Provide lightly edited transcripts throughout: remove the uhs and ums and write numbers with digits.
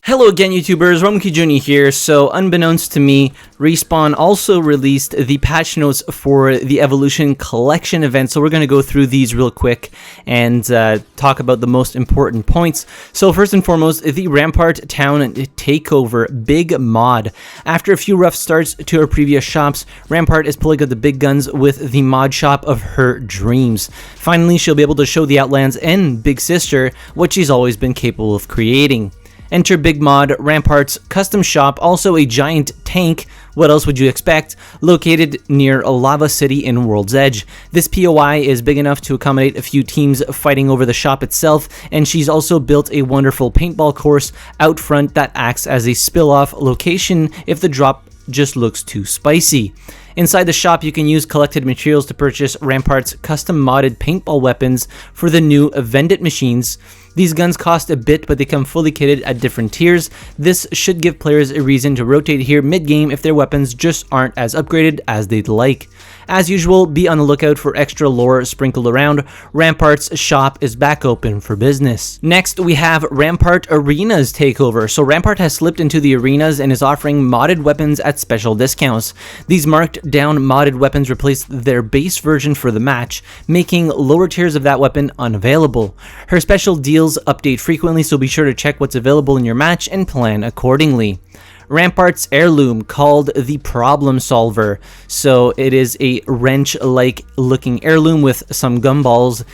Hello again, YouTubers. RogueMonkeyJr here. So, unbeknownst to me, Respawn also released the patch notes for the Evolution Collection event. So, we're going to go through these real quick and talk about the most important points. So, first and foremost, the Rampart Town takeover big mod. After a few rough starts to her previous shops, Rampart is pulling out the big guns with the mod shop of her dreams. Finally, she'll be able to show the Outlands and Big Sister what she's always been capable of creating. Enter Big Mod, Rampart's custom shop, also a giant tank, what else would you expect, located near Lava City in World's Edge. This POI is big enough to accommodate a few teams fighting over the shop itself, and she's also built a wonderful paintball course out front that acts as a spill-off location if the drop just looks too spicy. Inside the shop, you can use collected materials to purchase Rampart's custom modded paintball weapons for the new Vendit machines. These guns cost a bit, but they come fully kitted at different tiers. This should give players a reason to rotate here mid-game if their weapons just aren't as upgraded as they'd like. As usual, be on the lookout for extra lore sprinkled around. Rampart's shop is back open for business. Next, we have Rampart Arenas takeover. So Rampart has slipped into the arenas and is offering modded weapons at special discounts. These marked down modded weapons replace their base version for the match, making lower tiers of that weapon unavailable. Her special deals update frequently, so be sure to check what's available in your match and plan accordingly. Rampart's Heirloom, called the Problem Solver. So it is a wrench-like looking heirloom with some gumballs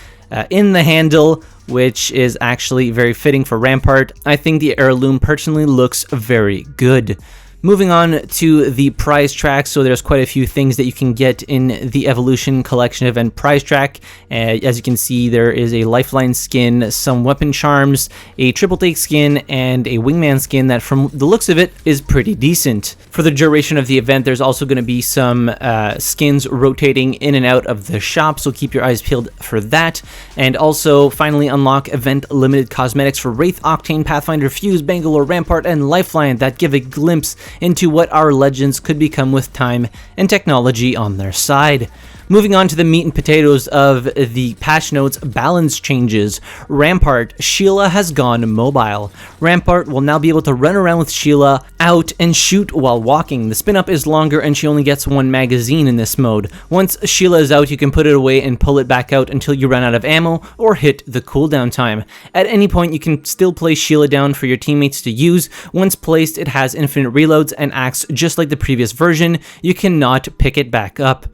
in the handle, which is actually very fitting for Rampart. I think the heirloom personally looks very good. Moving on to the prize track, so there's quite a few things that you can get in the Evolution Collection event prize track. As you can see, there is a Lifeline skin, some weapon charms, a triple take skin, and a wingman skin that from the looks of it is pretty decent. For the duration of the event, there's also going to be some skins rotating in and out of the shop, so keep your eyes peeled for that. And also, finally unlock event limited cosmetics for Wraith, Octane, Pathfinder, Fuse, Bangalore, Rampart, and Lifeline that give a glimpse into what our legends could become with time and technology on their side. Moving on to the meat and potatoes of the patch notes balance changes. Rampart, Sheila has gone mobile. Rampart will now be able to run around with Sheila out and shoot while walking. The spin up is longer and she only gets one magazine in this mode. Once Sheila is out, you can put it away and pull it back out until you run out of ammo or hit the cooldown time. At any point, you can still place Sheila down for your teammates to use. Once placed, it has infinite reloads and acts just like the previous version. You cannot pick it back up.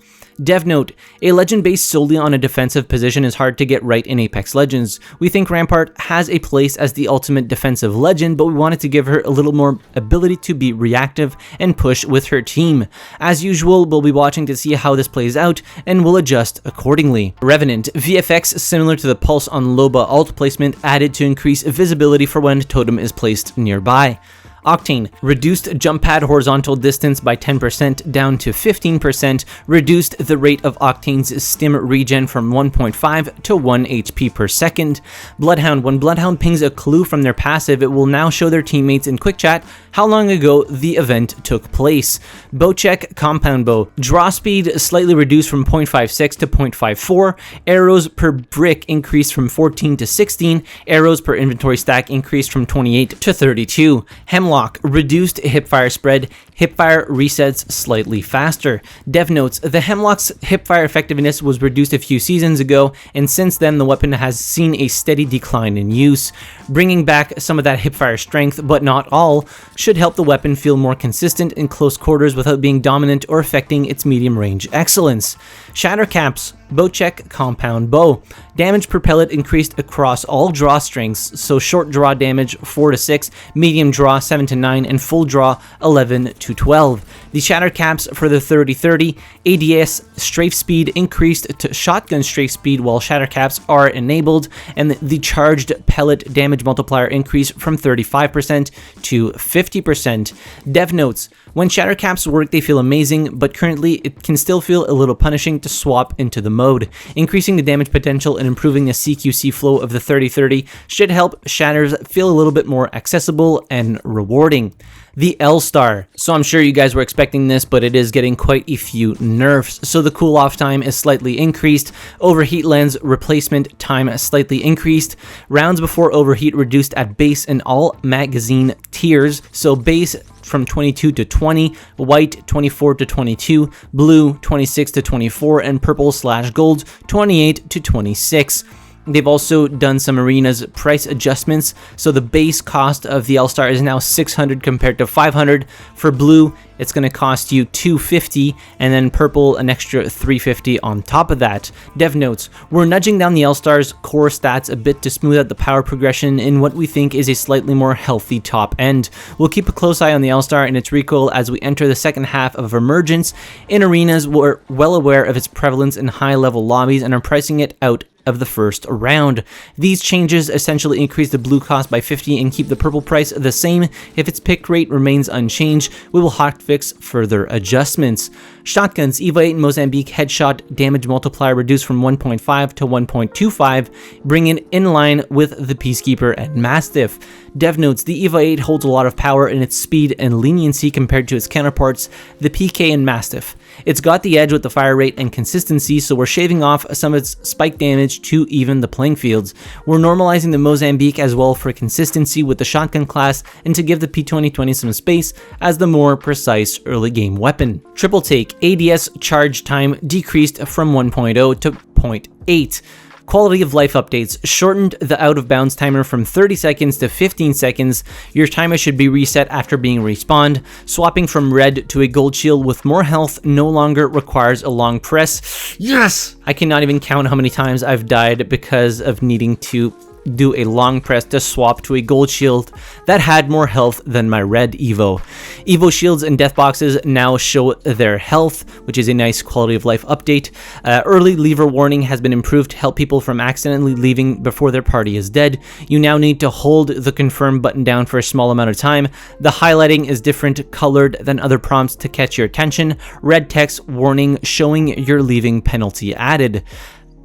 Dev note, a legend based solely on a defensive position is hard to get right in Apex Legends. We think Rampart has a place as the ultimate defensive legend, but we wanted to give her a little more ability to be reactive and push with her team. As usual, we'll be watching to see how this plays out and will adjust accordingly. Revenant, VFX similar to the Pulse on Loba alt placement added to increase visibility for when totem is placed nearby. Octane, reduced jump pad horizontal distance by 10% down to 15%, reduced the rate of Octane's stim regen from 1.5 to 1 HP per second. Bloodhound, when Bloodhound pings a clue from their passive, it will now show their teammates in quick chat how long ago the event took place. Bowcheck, compound bow, draw speed slightly reduced from 0.56 to 0.54, arrows per brick increased from 14 to 16, arrows per inventory stack increased from 28 to 32. Hemlock, reduced hipfire spread, hipfire resets slightly faster. Dev notes, the Hemlock's hipfire effectiveness was reduced a few seasons ago, and since then the weapon has seen a steady decline in use. Bringing back some of that hipfire strength, but not all, should help the weapon feel more consistent in close quarters without being dominant or affecting its medium range excellence. Shatter caps, Bowcheck, compound bow. Damage per pellet increased across all draw strengths, so short draw damage 4 to 6, medium draw 7 to 9, and full draw 11 to 12. The shatter caps for the 30-30, ADS strafe speed increased to shotgun strafe speed while shatter caps are enabled, and the charged pellet damage multiplier increased from 35% to 50%. Dev notes, when shatter caps work they feel amazing, but currently it can still feel a little punishing to swap into the mode. Increasing the damage potential and improving the CQC flow of the 30-30 should help shatters feel a little bit more accessible and rewarding. The L-Star. So I'm sure you guys were expecting this, but it is getting quite a few nerfs. So the cool off time is slightly increased, overheat lens replacement time slightly increased, rounds before overheat reduced at base in all magazine tiers. So base from 22 to 20, white 24 to 22, blue 26 to 24, and purple/gold 28 to 26. They've also done some arenas price adjustments, so the base cost of the L-Star is now 600 compared to 500. For blue, it's going to cost you 250, and then purple an extra 350 on top of that. Dev notes, we're nudging down the L-Star's core stats a bit to smooth out the power progression in what we think is a slightly more healthy top end. We'll keep a close eye on the L-Star and its recoil as we enter the second half of Emergence. In arenas, we're well aware of its prevalence in high-level lobbies and are pricing it out of the first round. These changes essentially increase the blue cost by 50 and keep the purple price the same. If its pick rate remains unchanged, we will hotfix further adjustments. Shotguns, EVA 8 Mozambique headshot damage multiplier reduced from 1.5 to 1.25, bringing it in line with the Peacekeeper and Mastiff. Dev notes, the EVA 8 holds a lot of power in its speed and leniency compared to its counterparts, the PK and Mastiff. It's got the edge with the fire rate and consistency, so we're shaving off some of its spike damage to even the playing fields. We're normalizing the Mozambique as well for consistency with the shotgun class and to give the P2020 some space as the more precise early game weapon. Triple take, ADS charge time decreased from 1.0 to 0.8. Quality of life updates shortened the out of bounds timer from 30 seconds to 15 seconds. Your timer should be reset after being respawned. Swapping from red to a gold shield with more health no longer requires a long press. Yes! I cannot even count how many times I've died because of needing to do a long press to swap to a gold shield that had more health than my red Evo. Evo shields and death boxes now show their health, which is a nice quality of life update. Early leaver warning has been improved to help people from accidentally leaving before their party is dead. You now need to hold the confirm button down for a small amount of time. The highlighting is different colored than other prompts to catch your attention. Red text warning showing you're leaving penalty added.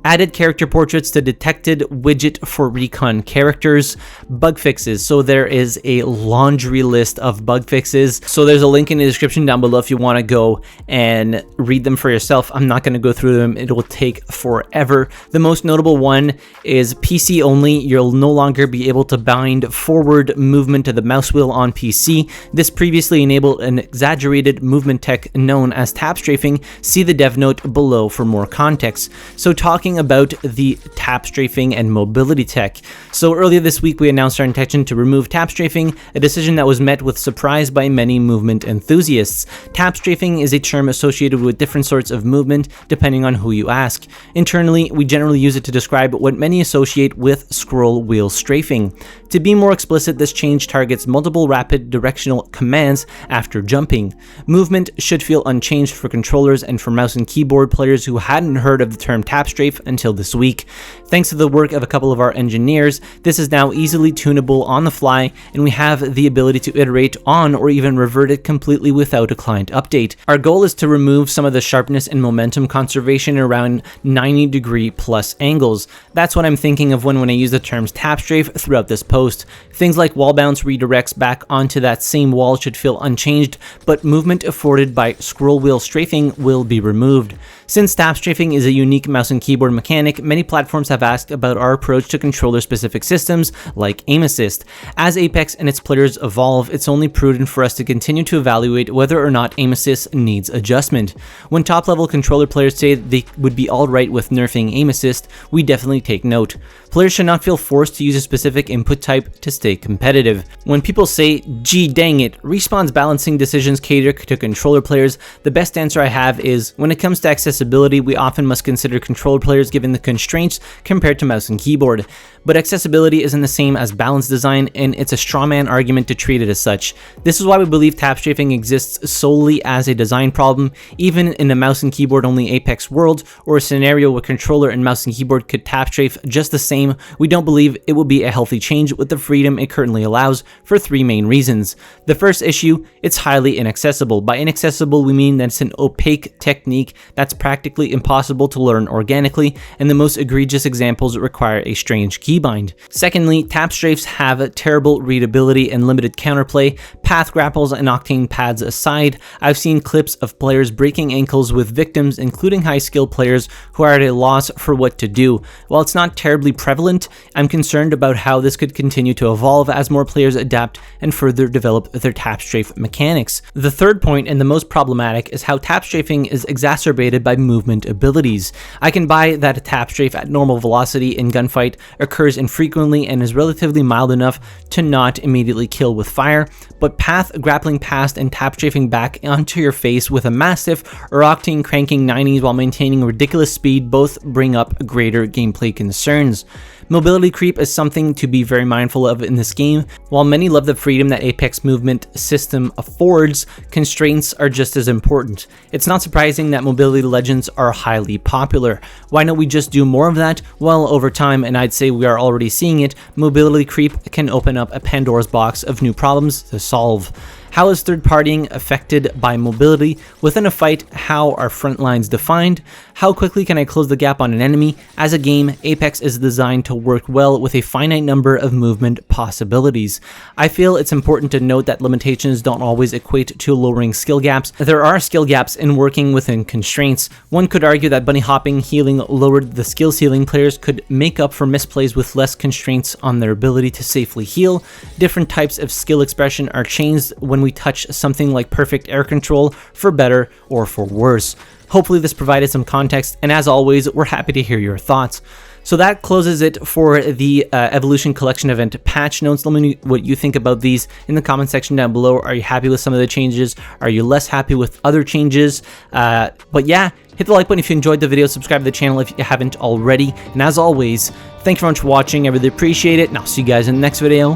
Added character portraits to detected widget for recon characters. Bug fixes. So there is a laundry list of bug fixes. So there's a link in the description down below if you want to go and read them for yourself. I'm not going to go through them. It will take forever. The most notable one is PC only. You'll no longer be able to bind forward movement to the mouse wheel on PC. This previously enabled an exaggerated movement tech known as tap strafing. See the dev note below for more context. So talking about the tap strafing and mobility tech. So earlier this week we announced our intention to remove tap strafing, a decision that was met with surprise by many movement enthusiasts. Tap strafing is a term associated with different sorts of movement depending on who you ask. Internally, we generally use it to describe what many associate with scroll wheel strafing. To be more explicit, this change targets multiple rapid directional commands after jumping. Movement should feel unchanged for controllers and for mouse and keyboard players who hadn't heard of the term tap strafe until this week. Thanks to the work of a couple of our engineers, this is now easily tunable on the fly, and we have the ability to iterate on or even revert it completely without a client update. Our goal is to remove some of the sharpness and momentum conservation around 90-degree plus angles. That's what I'm thinking of when I use the terms tap strafe throughout this post. Things like wall bounce redirects back onto that same wall should feel unchanged, but movement afforded by scroll wheel strafing will be removed. Since tap strafing is a unique mouse and keyboard mechanic, many platforms have asked about our approach to controller-specific systems like aim assist. As Apex and its players evolve, it's only prudent for us to continue to evaluate whether or not aim assist needs adjustment. When top-level controller players say they would be alright with nerfing aim assist, we definitely take note. Players should not feel forced to use a specific input type to stay competitive. When people say, gee dang it, Respawn's balancing decisions cater to controller players, the best answer I have is, when it comes to accessibility, we often must consider controller players given the constraints compared to mouse and keyboard. But accessibility isn't the same as balance design, and it's a strawman argument to treat it as such. This is why we believe tap strafing exists solely as a design problem. Even in a mouse and keyboard only Apex world, or a scenario where controller and mouse and keyboard could tap strafe just the same, we don't believe it will be a healthy change with the freedom it currently allows for three main reasons. The first issue, it's highly inaccessible. By inaccessible, we mean that it's an opaque technique that's practically impossible to learn organically, and the most egregious examples require a strange keybind. Secondly, tap strafes have terrible readability and limited counterplay. Path grapples and octane pads aside, I've seen clips of players breaking ankles with victims, including high-skill players who are at a loss for what to do. While it's not terribly prevalent, I'm concerned about how this could continue to evolve as more players adapt and further develop their tap strafe mechanics. The third point, and the most problematic, is how tap strafing is exacerbated by movement abilities. I can buy that a tap strafe at normal velocity in gunfight occurs infrequently and is relatively mild enough to not immediately kill with fire, but path grappling past and tap strafing back onto your face with a mastiff or octane cranking 90s while maintaining ridiculous speed both bring up greater gameplay concerns. Mobility creep is something to be very mindful of in this game. While many love the freedom that Apex movement system affords, constraints are just as important. It's not surprising that mobility legends are highly popular. Why don't we just do more of that? Well, over time, and I'd say we are already seeing it, mobility creep can open up a Pandora's box of new problems to solve. How is third partying affected by mobility? Within a fight, how are front lines defined? How quickly can I close the gap on an enemy? As a game, Apex is designed to work well with a finite number of movement possibilities. I feel it's important to note that limitations don't always equate to lowering skill gaps. There are skill gaps in working within constraints. One could argue that bunny hopping healing lowered the skill ceiling. Players could make up for misplays with less constraints on their ability to safely heal. Different types of skill expression are changed when we touch something like perfect air control, for better or for worse. Hopefully this provided some context, and as always, we're happy to hear your thoughts. So that closes it for the Evolution Collection event patch notes. Let me know what you think about these in the comment section down below. Are you happy with some of the changes? Are you less happy with other changes? But yeah, hit the like button if you enjoyed the video, subscribe to the channel if you haven't already, and as always, thank you very much for watching. I really appreciate it, and I'll see you guys in the next video.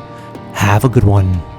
Have a good one.